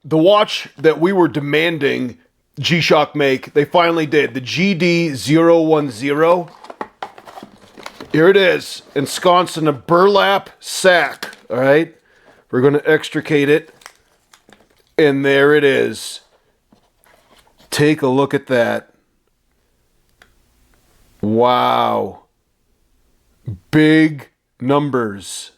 the watch that we were demanding G-Shock make, they finally did. The GD-010. Here it is, ensconced in a burlap sack, all right? We're going to extricate it, and there it is. Take a look at that. Wow. Big numbers.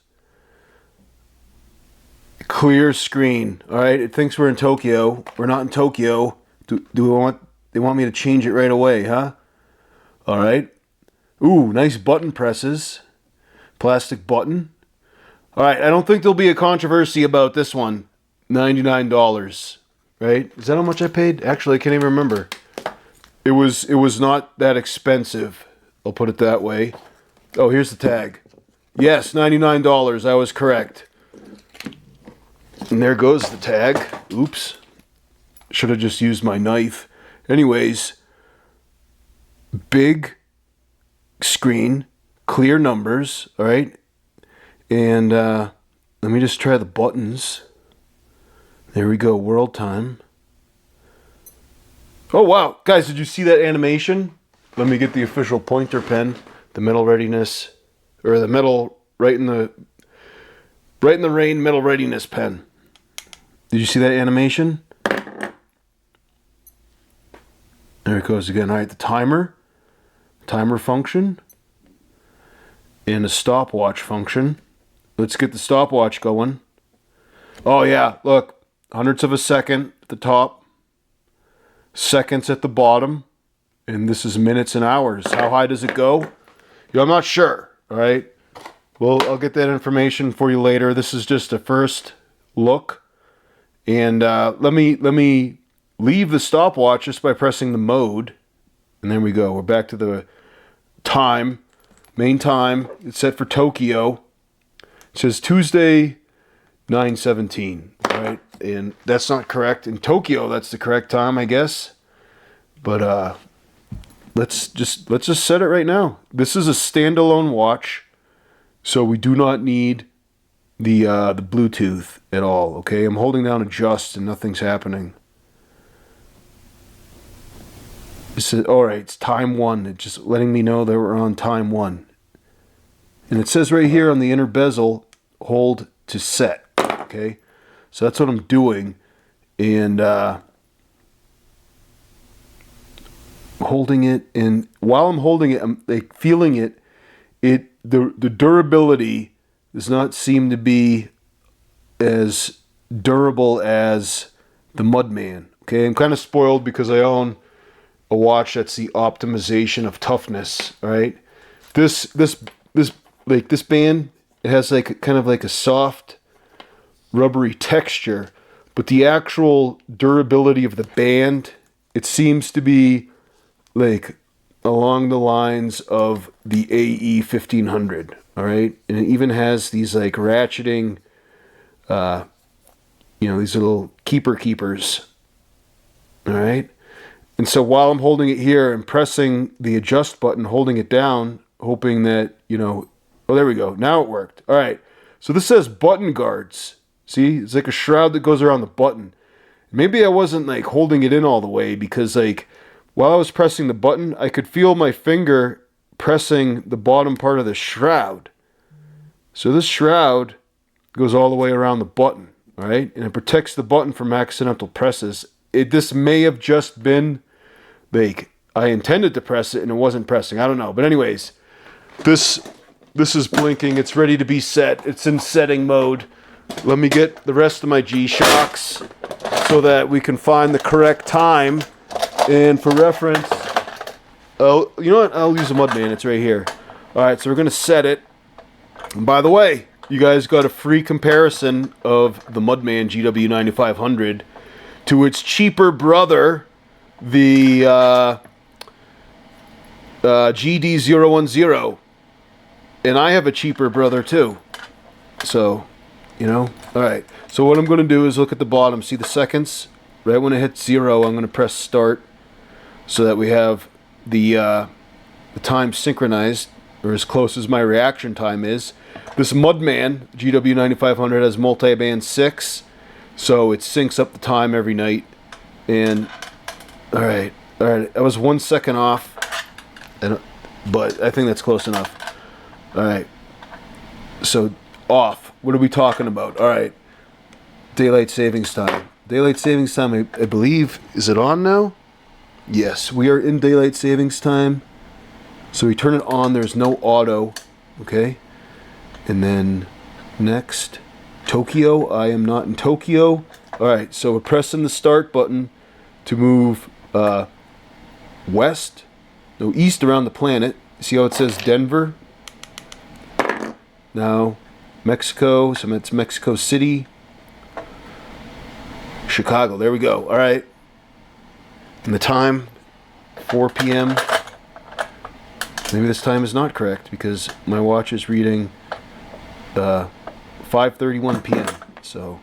Clear screen, all right? It thinks we're in Tokyo. We're not in Tokyo. Do they want me to change it right away, huh? All right. Ooh, nice button presses. Plastic button. All right, I don't think there'll be a controversy about this one. $99, right? Is that how much I paid? Actually, I can't even remember. It was not that expensive. I'll put it that way. Oh, here's the tag. Yes, $99. I was correct. And there goes the tag. Oops. Should have just used my knife. Anyways, big screen, clear numbers, all right? And let me just try the buttons. There we go, world time. Oh, wow. Guys, did you see that animation? Let me get the official pointer pen, the metal readiness, or the metal, right in the rain metal readiness pen. Did you see that animation? There it goes again. All right, the timer function, and a stopwatch function. Let's get the stopwatch going. Oh yeah, look, hundredths of a second at the top, seconds at the bottom, and this is minutes and hours. How high does it go? I'm not sure. All right, well, I'll get that information for you later. This is just a first look, and let me leave the stopwatch just by pressing the mode, and there we go. We're back to the time, main time. It's set for Tokyo. It says Tuesday, 9:17. All right, and that's not correct. In Tokyo, that's the correct time, I guess. But let's just set it right now. This is a standalone watch, so we do not need the Bluetooth at all. Okay, I'm holding down adjust, and nothing's happening. It says, all right, it's time 1. It's just letting me know that we're on time 1. And it says right here on the inner bezel, hold to set. Okay, so that's what I'm doing, and holding it. And while I'm holding it, I'm like feeling it. The durability does not seem to be as durable as the Mudman. Okay, I'm kind of spoiled because I own a watch that's the optimization of toughness. All right, this band, it has like kind of like a soft rubbery texture, but the actual durability of the band, it seems to be like along the lines of the AE 1500. All right, and it even has these like ratcheting these little keepers. All right. And so while I'm holding it here and pressing the adjust button, holding it down, hoping that, oh, there we go. Now it worked. All right. So this says button guards. See, it's like a shroud that goes around the button. Maybe I wasn't like holding it in all the way, because like while I was pressing the button, I could feel my finger pressing the bottom part of the shroud. So this shroud goes all the way around the button. All right. And it protects the button from accidental presses. This may have just been like I intended to press it and it wasn't pressing. I don't know. But anyways, this is blinking. It's ready to be set. It's in setting mode. Let me get the rest of my G-Shocks so that we can find the correct time. And for reference, oh, you know what? I'll use a Mudman. It's right here. All right, so we're going to set it. And by the way, you guys got a free comparison of the Mudman GW9500 to its cheaper brother, the GD-010. And I have a cheaper brother too. So, all right. So what I'm going to do is look at the bottom. See the seconds? Right when it hits 0, I'm going to press start so that we have the time synchronized, or as close as my reaction time is. This Mudman GW9500 has multi-band 6, So it syncs up the time every night. And all right, I was 1 second off, but I think that's close enough. All right, so off. What are we talking about? All right, daylight savings time. Daylight savings time, I believe, is it on now? Yes, we are in daylight savings time. So we turn it on. There's no auto, okay? And then next, Tokyo. I am not in Tokyo. All right, so we're pressing the start button to move east around the planet. See how it says Denver? Now Mexico, so it's Mexico City. Chicago, there we go. All right. And the time, 4 p.m. Maybe this time is not correct because my watch is reading 5:31 p.m. So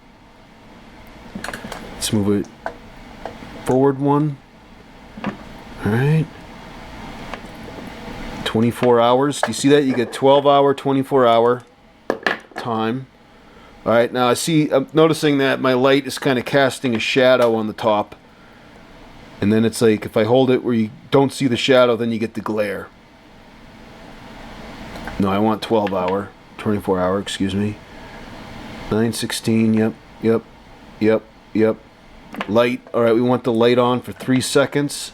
let's move it forward one. All right. 24 hours. Do you see that? You get 12-hour, 24-hour time. All right. Now I'm noticing that my light is kind of casting a shadow on the top. And then it's like if I hold it where you don't see the shadow, then you get the glare. No, I want 12-hour, 24-hour, excuse me. 9:16, yep. Light, all right, we want the light on for 3 seconds.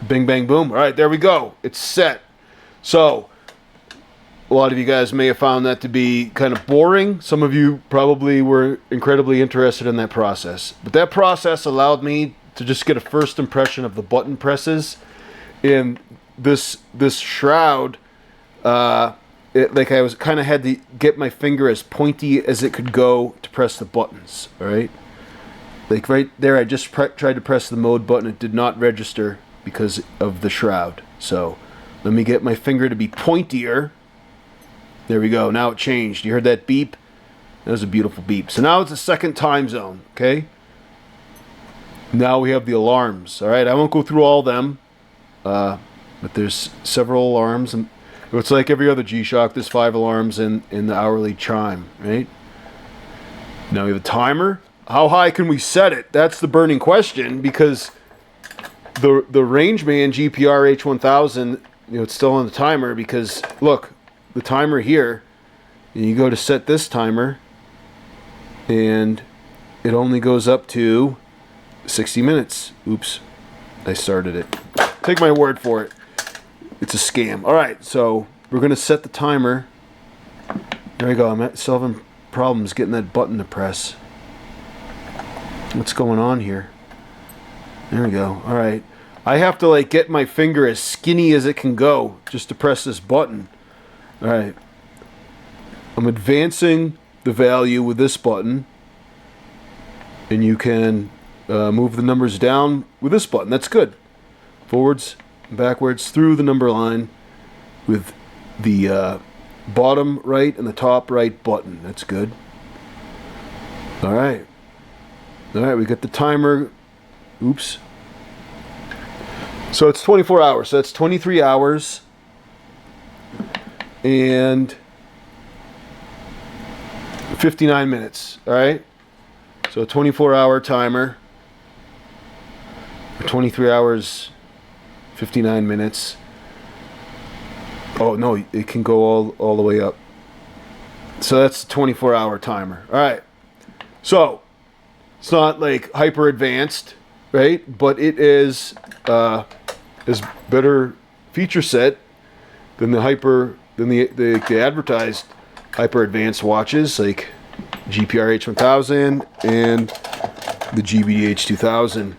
Bing, bang, boom. All right, there we go. It's set. So, a lot of you guys may have found that to be kind of boring. Some of you probably were incredibly interested in that process. But that process allowed me to just get a first impression of the button presses. And this shroud, like I was kind of had to get my finger as pointy as it could go to press the buttons, all right? Like right there, I just tried to press the mode button. It did not register because of the shroud. So let me get my finger to be pointier. There we go. Now it changed. You heard that beep? That was a beautiful beep. So now it's a second time zone, okay? Now we have the alarms, all right? I won't go through all of them, but there's several alarms. And it's like every other G-Shock. There's 5 alarms in the hourly chime, right? Now we have a timer. How high can we set it? That's the burning question because the Rangeman GPR H1000, it's still on the timer because, look, the timer here, and you go to set this timer, and it only goes up to 60 minutes. Oops, I started it. Take my word for it. It's a scam. All right, so we're going to set the timer. There we go. I'm still having problems getting that button to press. What's going on here? There we go. All right. I have to like get my finger as skinny as it can go just to press this button. All right. I'm advancing the value with this button. And you can move the numbers down with this button. That's good. Forwards, backwards, through the number line with the bottom right and the top right button. That's good. All right. All right, we got the timer. Oops. So it's 24 hours. So that's 23 hours. And 59 minutes. All right. So a 24-hour timer. 23 hours, 59 minutes. Oh, no, it can go all the way up. So that's a 24-hour timer. All right. So it's not like hyper advanced, right? But it is better feature set than the advertised hyper advanced watches like GPR H1000 and the GD-010,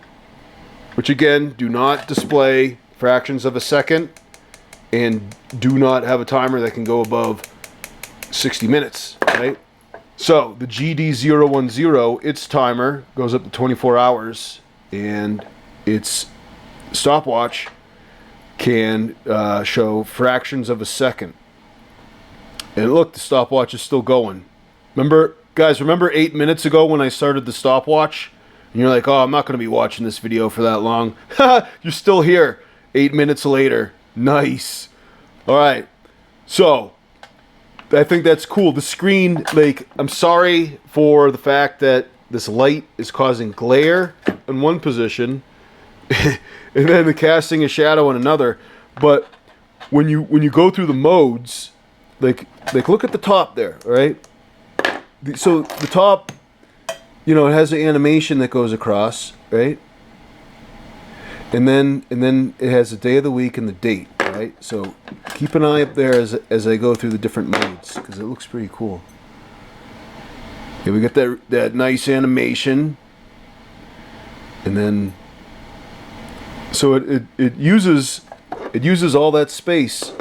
which again do not display fractions of a second and do not have a timer that can go above 60 minutes, right? So the GD-010, its timer goes up to 24 hours, and its stopwatch can show fractions of a second. And look, the stopwatch is still going. Remember 8 minutes ago when I started the stopwatch? And you're like, oh, I'm not going to be watching this video for that long. You're still here 8 minutes later. Nice. All right. So I think that's cool. The screen, like, I'm sorry for the fact that this light is causing glare in one position, and then the casting a shadow in another. But when you go through the modes, like look at the top there, all right? So the top, you know, it has an animation that goes across, right? And then it has the day of the week and the date, right? So keep an eye up there as I go through the different modes, because it looks pretty cool. Yeah, we got that nice animation, and then so it uses all that space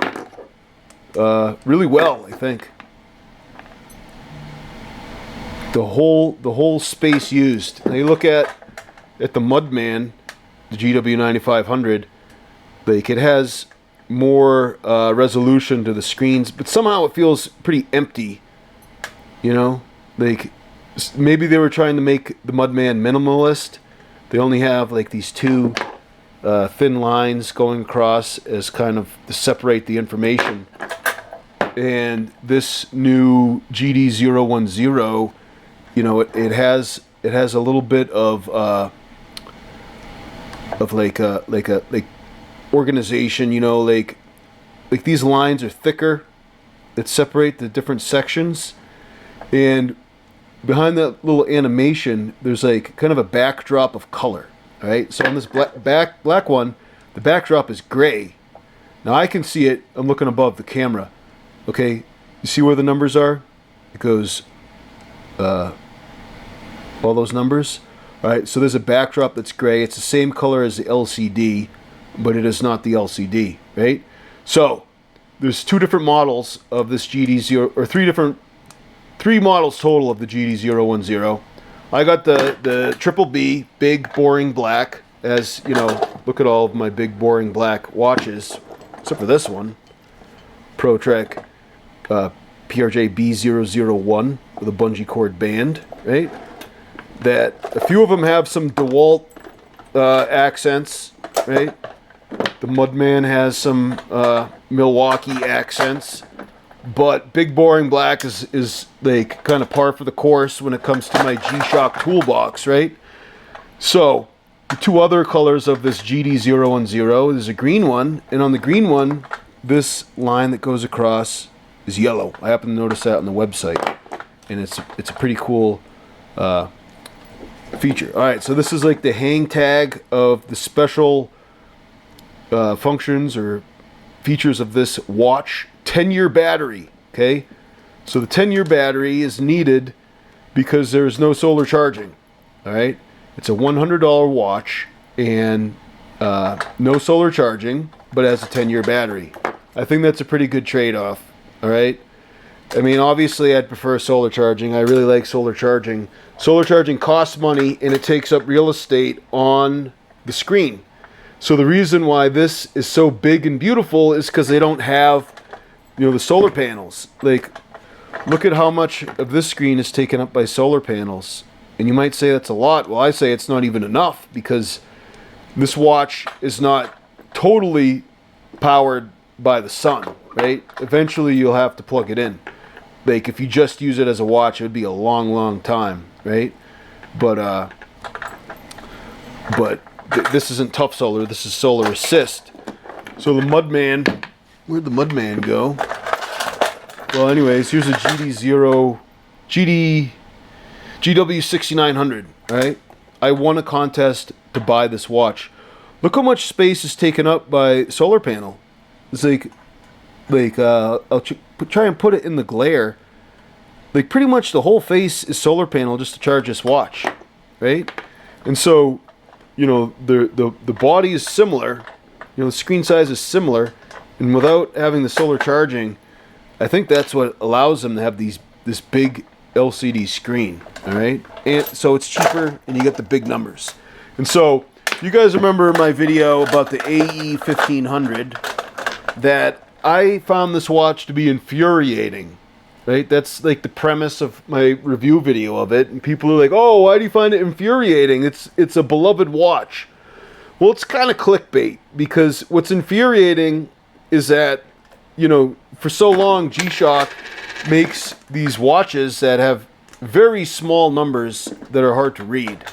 really well, I think. The whole space used. Now you look at the Mudman, the GW9500, like it has more resolution to the screens, but somehow it feels pretty empty. You know, like maybe they were trying to make the Mudman minimalist. They only have like these two thin lines going across as kind of to separate the information. And this new GD-010, you know, it has a little bit of like organization, you know, like these lines are thicker that separate the different sections, and behind that little animation there's like kind of a backdrop of color. All right, so on this black one, the backdrop is gray. Now I can see it, I'm looking above the camera. Okay, you see where the numbers are? It goes all those numbers. All right, so there's a backdrop that's gray. It's the same color as the LCD, but it is not the LCD, right? So there's two different models of this GD0, or three models total of the GD-010. I got the triple B, big boring black. As you know, look at all of my big boring black watches, except for this one, ProTrek PRJ B001 with a bungee cord band, right? That a few of them have some DeWalt accents, right? The Mudman has some Milwaukee accents, but big boring black is like kind of par for the course when it comes to my G-Shock toolbox, right? So the two other colors of this GD-010, there's a green one, and on the green one, this line that goes across is yellow. I happen to notice that on the website, and it's a pretty cool feature. All right, so this is like the hang tag of the special functions or features of this watch. 10-year battery. Okay, so the 10-year battery is needed because there is no solar charging. All right, it's a $100 watch and no solar charging, but has a 10-year battery. I think that's a pretty good trade-off. All right, I mean, obviously I'd prefer solar charging. I really like solar charging. Solar charging costs money and it takes up real estate on the screen. So the reason why this is so big and beautiful is because they don't have, you know, the solar panels. Like, look at how much of this screen is taken up by solar panels. And you might say that's a lot. Well, I say it's not even enough, because this watch is not totally powered by the sun, right? Eventually you'll have to plug it in. Like, if you just use it as a watch, it would be a long, long time, right? But this isn't tough solar. This is solar assist. So the Mudman, where'd the Mudman go? Well, anyways, here's a GW6900, right? I won a contest to buy this watch. Look how much space is taken up by solar panel. It's like I'll try and put it in the glare. Like, pretty much the whole face is solar panel just to charge this watch, right? And so, you know, the body is similar, you know, the screen size is similar, and without having the solar charging, I think that's what allows them to have this big LCD screen, all right? And so it's cheaper, and you get the big numbers. And so, you guys remember my video about the AE1500, that I found this watch to be infuriating, right? That's like the premise of my review video of it, and people are like, oh, why do you find it infuriating? It's a beloved watch. Well, it's kind of clickbait, because what's infuriating is that, you know, for so long G-Shock makes these watches that have very small numbers that are hard to read.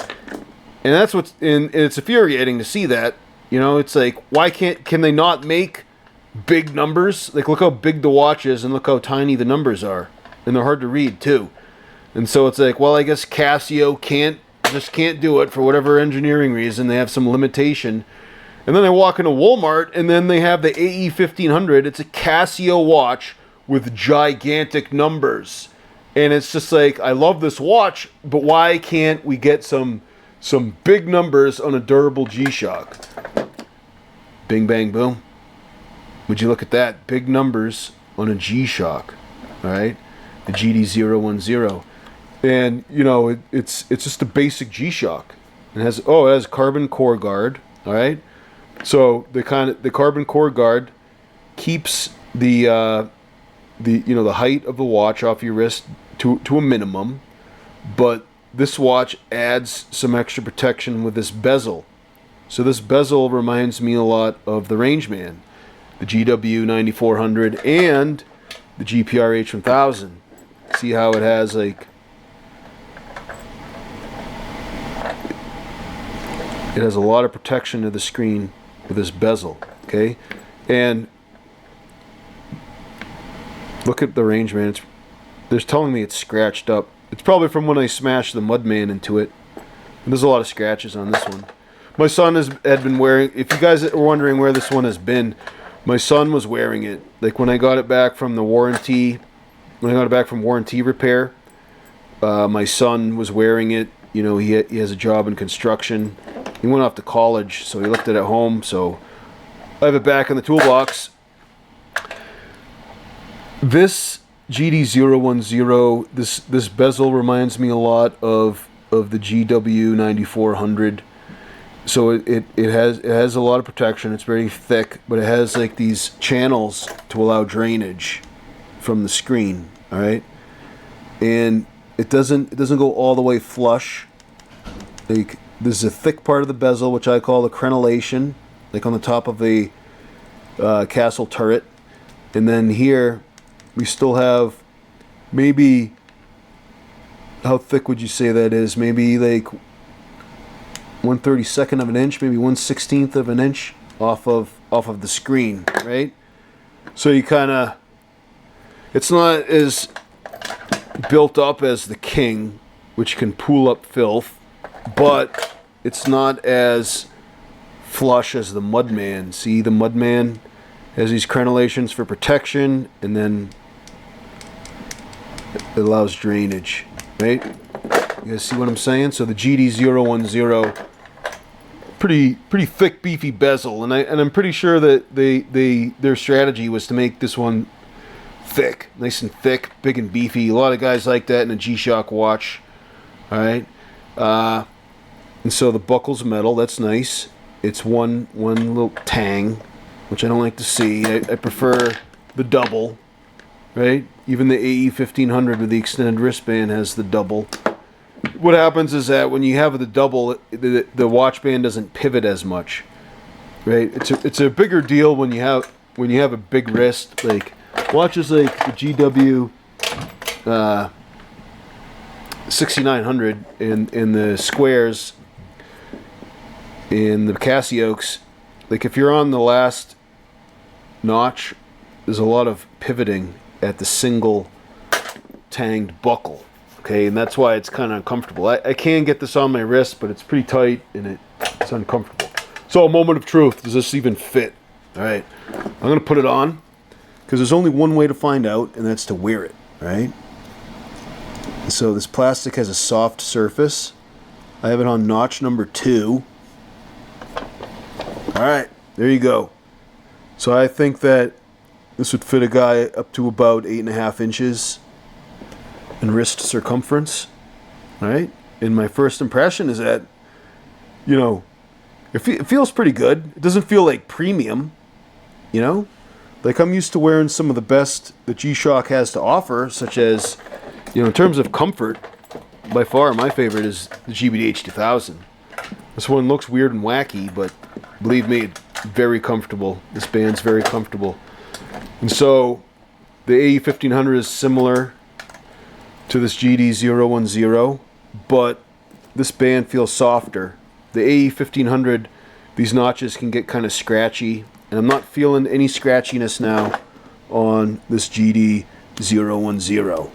And that's what's, and it's infuriating to see that. You know, it's like, why can they not make big numbers? Like, look how big the watch is and look how tiny the numbers are. And they're hard to read, too. And so it's like, well, I guess Casio just can't do it for whatever engineering reason. They have some limitation. And then I walk into Walmart, and then they have the AE 1500. It's a Casio watch with gigantic numbers. And it's just like, I love this watch, but why can't we get some big numbers on a durable G-Shock? Bing, bang, boom. Would you look at that? Big numbers on a G-Shock, all right? The GD-010. And, you know, it's just a basic G-Shock. It has carbon core guard, all right? So the carbon core guard keeps the height of the watch off your wrist to a minimum, but this watch adds some extra protection with this bezel. So this bezel reminds me a lot of the Rangeman, the GW-9400 and the GPRH 1000. See how it has like, it has a lot of protection to the screen with this bezel, okay? And look at the Rangeman. They're telling me it's scratched up. It's probably from when I smashed the Mudman into it. And there's a lot of scratches on this one. My son had been wearing, if you guys are wondering where this one has been, my son was wearing it. Like when I got it back from the warranty, when I got it back from warranty repair, my son was wearing it. You know, he has a job in construction. He went off to college, so he left it at home. So I have it back in the toolbox. This GD-010, this bezel reminds me a lot of the GW-9400. So it has a lot of protection. It's very thick, but it has like these channels to allow drainage from the screen. All right, and it doesn't go all the way flush. Like, this is a thick part of the bezel, which I call the crenellation, like on the top of a castle turret. And then here, we still have maybe, how thick would you say that is? Maybe like 1/32 of an inch, maybe 1/16 of an inch off of the screen, right? So you kind of, it's not as built up as the King, which can pool up filth, but it's not as flush as the Mudman. See, the Mudman has these crenellations for protection, and then it allows drainage, right? You guys see what I'm saying? So the GD-010, pretty thick, beefy bezel, and I'm pretty sure that their strategy was to make this one thick, nice and thick, big and beefy. A lot of guys like that in a G-Shock watch. All right, and so the buckle's metal. That's nice. It's one little tang, which I don't like to see. I prefer the double, right? Even the AE 1500 with the extended wristband has the double. What happens is that when you have the double, the watch band doesn't pivot as much, right? It's a bigger deal when you have a big wrist. Like watches like the GW 6900 in the squares, in the Casios, like if you're on the last notch, there's a lot of pivoting at the single tanged buckle. Okay, and that's why it's kind of uncomfortable. I can get this on my wrist, but it's pretty tight and it's uncomfortable. So a moment of truth, does this even fit? All right, I'm going to put it on because there's only one way to find out, and that's to wear it, right? So this plastic has a soft surface. I have it on notch number 2. All right, there you go. So I think that this would fit a guy up to about 8.5 inches in wrist circumference. All right, and my first impression is that, you know, it feels pretty good. It doesn't feel like premium, you know? Like I'm used to wearing some of the best that G-Shock has to offer, such as, you know, in terms of comfort, by far my favorite is the GBDH 2000. This one looks weird and wacky, but believe me, it's very comfortable. This band's very comfortable. And so the AE 1500 is similar. to this GD-010, but this band feels softer. The AE1500, these notches can get kind of scratchy, and I'm not feeling any scratchiness now on this GD-010.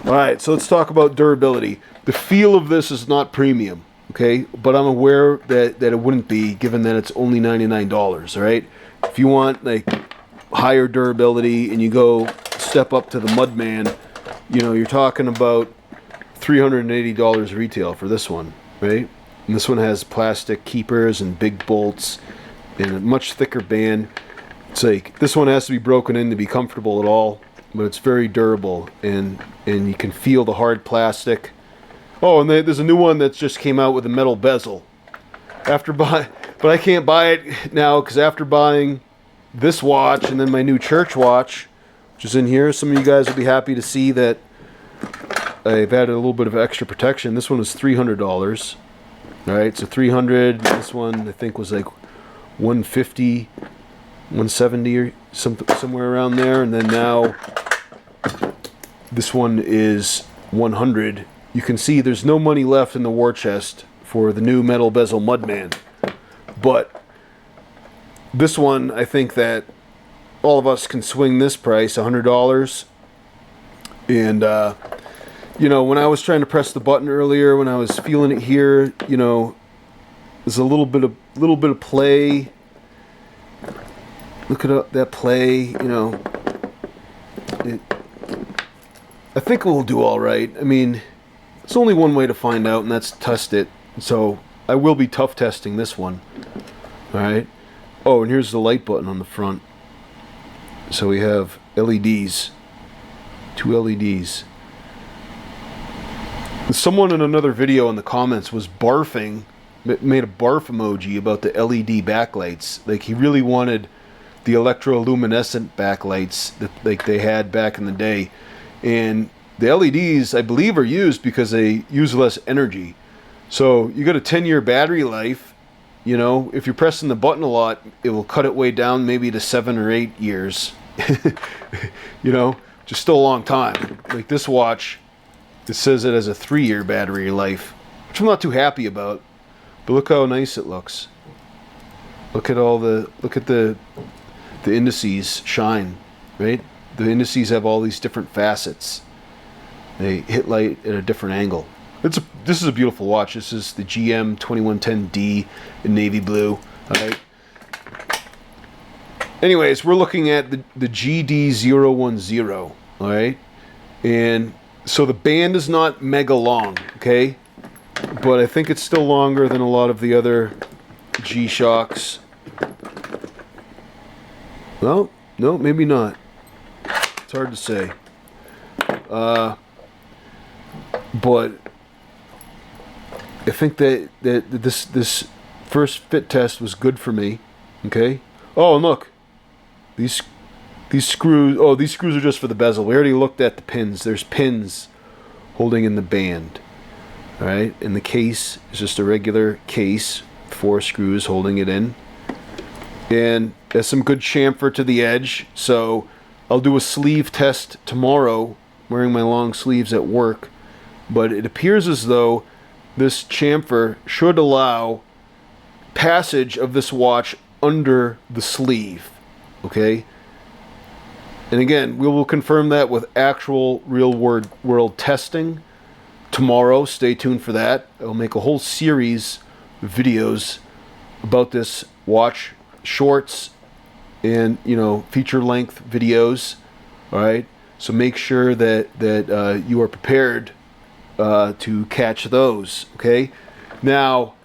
Alright, so let's talk about durability. The feel of this is not premium, okay? But I'm aware that it wouldn't be, given that it's only $99, alright? If you want like higher durability and you go step up to the Mudman, you know, you're talking about $380 retail for this one, right? And this one has plastic keepers and big bolts and a much thicker band. It's like, this one has to be broken in to be comfortable at all, but it's very durable, and you can feel the hard plastic. Oh, and there's a new one that just came out with a metal bezel. But I can't buy it now, because after buying this watch and then my new church watch, which is in here, some of you guys will be happy to see that I've added a little bit of extra protection. This one was $300. Alright, so $300. This one I think was like $150, $170 or somewhere around there, and then now this one is $100. You can see there's no money left in the war chest for the new metal bezel Mudman, but this one, I think that all of us can swing this price, $100. And you know, when I was trying to press the button earlier, when I was feeling it here, you know, there's a little bit of play. Look at that play, you know. I think it will do all right. I mean, it's only one way to find out, and that's test it. So I will be tough testing this one. All right. Oh, and here's the light button on the front. So we have LEDs, 2 LEDs. Someone in another video in the comments was barfing, made a barf emoji about the LED backlights. Like, he really wanted the electroluminescent backlights that like they had back in the day. And the LEDs, I believe, are used because they use less energy. So you got a 10-year battery life. You know, if you're pressing the button a lot, it will cut it way down, maybe to 7 or 8 years. You know, just still a long time. Like this watch, it says it has a 3-year battery life, which I'm not too happy about. But look how nice it looks. Look at the indices shine, right? The indices have all these different facets. They hit light at a different angle. This is a beautiful watch. This is the GM2110D in navy blue. All right. Anyways, we're looking at the GD-010. All right, and so the band is not mega long, okay, but I think it's still longer than a lot of the other G-Shocks. Well, no, maybe not. It's hard to say. But I think that this first fit test was good for me. Okay. Oh, and look, these screws. Oh, these screws are just for the bezel. We already looked at the pins. There's pins holding in the band. All right, and the case is just a regular case, 4 screws holding it in, and there's some good chamfer to the edge. So I'll do a sleeve test tomorrow, wearing my long sleeves at work. But it appears as though this chamfer should allow passage of this watch under the sleeve, okay? And again, we will confirm that with actual real-world testing tomorrow. Stay tuned for that. I'll make a whole series of videos about this watch, shorts and, you know, feature-length videos, all right? So make sure that you are prepared to catch those, okay? Now,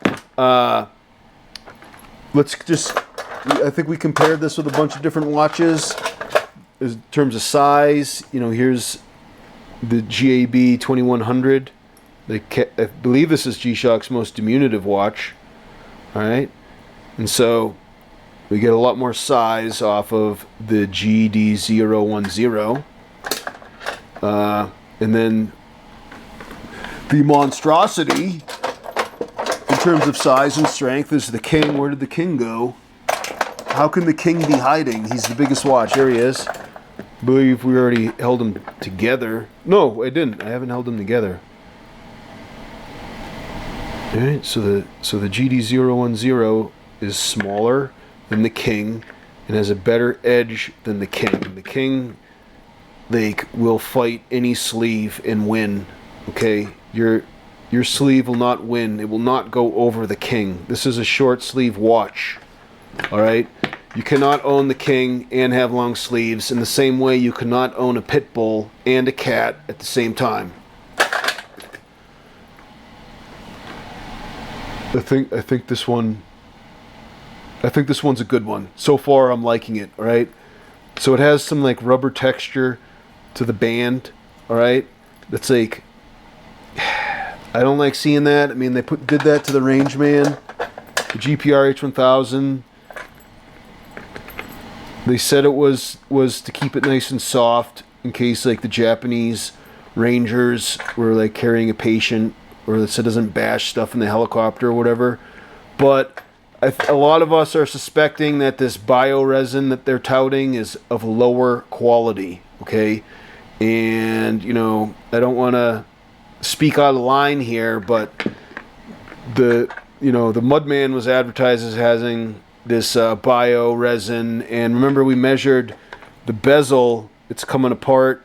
let's just, I think we compared this with a bunch of different watches in terms of size. You know, here's the GAB 2100. I believe this is G-Shock's most diminutive watch, all right? And so we get a lot more size off of the GD-010. And then the monstrosity in terms of size and strength is the King. Where did the King go? How can the King be hiding? He's the biggest watch. There he is. I believe we already held them together. No, I didn't. I haven't held them together. All right, so the GD-010 is smaller than the King and has a better edge than the King. The King, like, will fight any sleeve and win. Okay, your sleeve will not win. It will not go over the King. This is a short sleeve watch. All right, you cannot own the King and have long sleeves in the same way you cannot own a pit bull and a cat at the same time. I think this one's a good one. So far I'm liking it, all right? So it has some like rubber texture to the band, all right? That's like, I don't like seeing that. I mean, they did that to the Rangeman, the GPR H1000. They said it was to keep it nice and soft in case like the Japanese Rangers were like carrying a patient, or so it doesn't bash stuff in the helicopter or whatever. But a lot of us are suspecting that this bioresin that they're touting is of lower quality, okay? And, you know, I don't want to speak out of line here, but the Mudman was advertised as having this bioresin, and remember we measured the bezel. It's coming apart.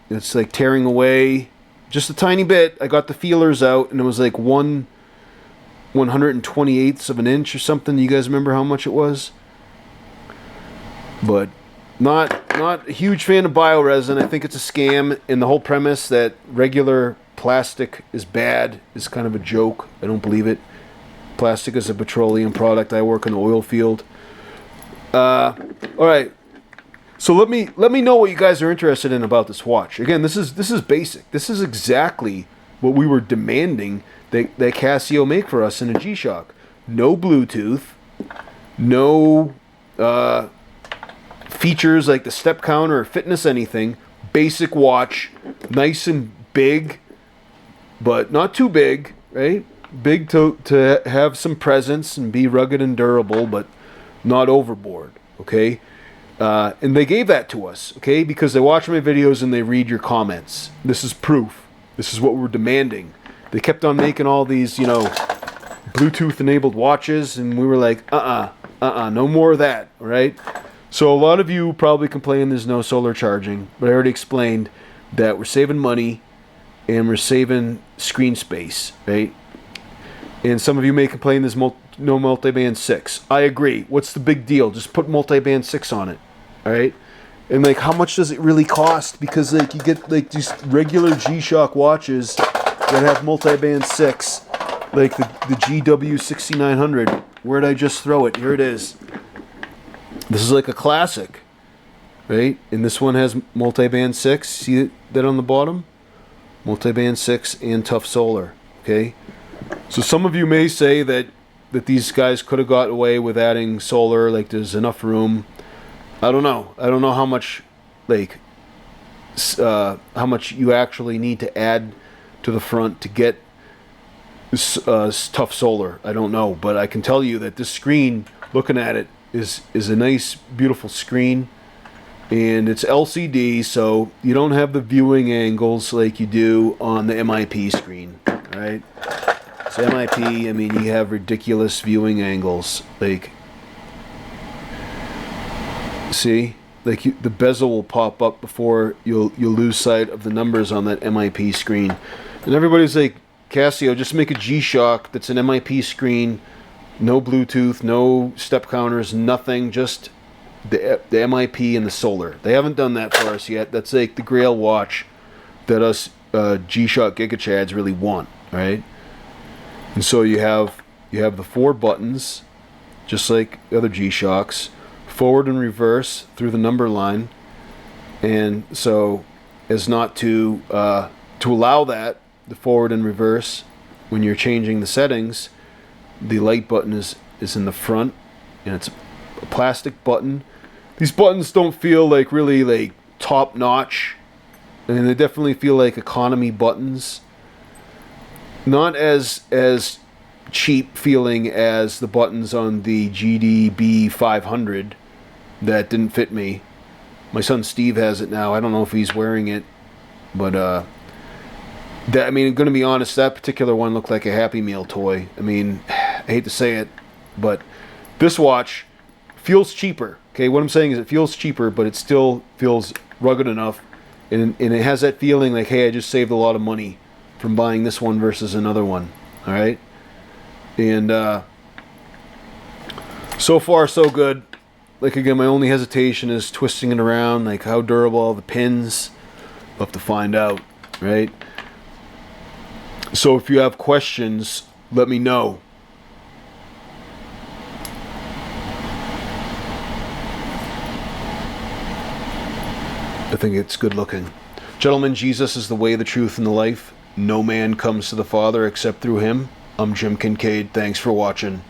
It's like tearing away just a tiny bit. I got the feelers out, and it was like 1/128ths of an inch or something. You guys remember how much it was? But not a huge fan of bioresin. I think it's a scam, and the whole premise that regular plastic is bad is kind of a joke. I don't believe it. Plastic is a petroleum product. I work in the oil field. All right. So let me know what you guys are interested in about this watch. Again, this is basic. This is exactly what we were demanding that Casio make for us in a G-Shock. No Bluetooth, no features like the step counter or fitness anything. Basic watch, nice and big, but not too big, right? Big to have some presence and be rugged and durable, but not overboard, okay? And they gave that to us, okay? Because they watch my videos and they read your comments. This is proof. This is what we're demanding. They kept on making all these, you know, Bluetooth-enabled watches, and we were like, no more of that, all right? So a lot of you probably complain there's no solar charging, but I already explained that we're saving money and we're saving screen space, right? And some of you may complain there's no multiband 6. I agree. What's the big deal? Just put multiband 6 on it. All right? And like, how much does it really cost? Because like you get like these regular G-Shock watches that have multiband 6, like the GW6900. Where'd I just throw it? Here it is. This is like a classic, right? And this one has multiband 6. See that on the bottom? Multiband 6 and tough solar. Okay? So some of you may say that these guys could have got away with adding solar, like there's enough room. I don't know. I don't know how much, like, how much you actually need to add to the front to get tough solar. I don't know, but I can tell you that this screen, looking at it, is a nice, beautiful screen, and it's LCD, so you don't have the viewing angles like you do on the MIP screen, all right? So MIP, I mean, you have ridiculous viewing angles. Like, see, like the bezel will pop up before you'll lose sight of the numbers on that MIP screen. And everybody's like, Casio, just make a G-Shock that's an MIP screen, no Bluetooth, no step counters, nothing, just the MIP and the solar. They haven't done that for us yet. That's like the Grail watch that us G-Shock Gigachads really want, right? And so you have the 4 buttons, just like the other G-Shocks, forward and reverse through the number line, and so as not to allow that, the forward and reverse, when you're changing the settings, the light button is in the front, and it's a plastic button. These buttons don't feel like really like top notch, and they definitely feel like economy buttons. Not as cheap feeling as the buttons on the GD-500 that didn't fit me. My son Steve has it now. I don't know if he's wearing it, but that, I mean, I'm going to be honest, that particular one looked like a Happy Meal toy. I mean, I hate to say it, but this watch feels cheaper. Okay, what I'm saying is it feels cheaper, but it still feels rugged enough, and it has that feeling like, hey, I just saved a lot of money from buying this one versus another one. All right, and so far so good. Like, again, my only hesitation is twisting it around, like how durable are the pins. We'll have to find out, right? So if you have questions, let me know. I think it's good looking. Gentlemen, Jesus is the way, the truth, and the life. No man comes to the Father except through him. I'm Jim Kinkade. Thanks for watching.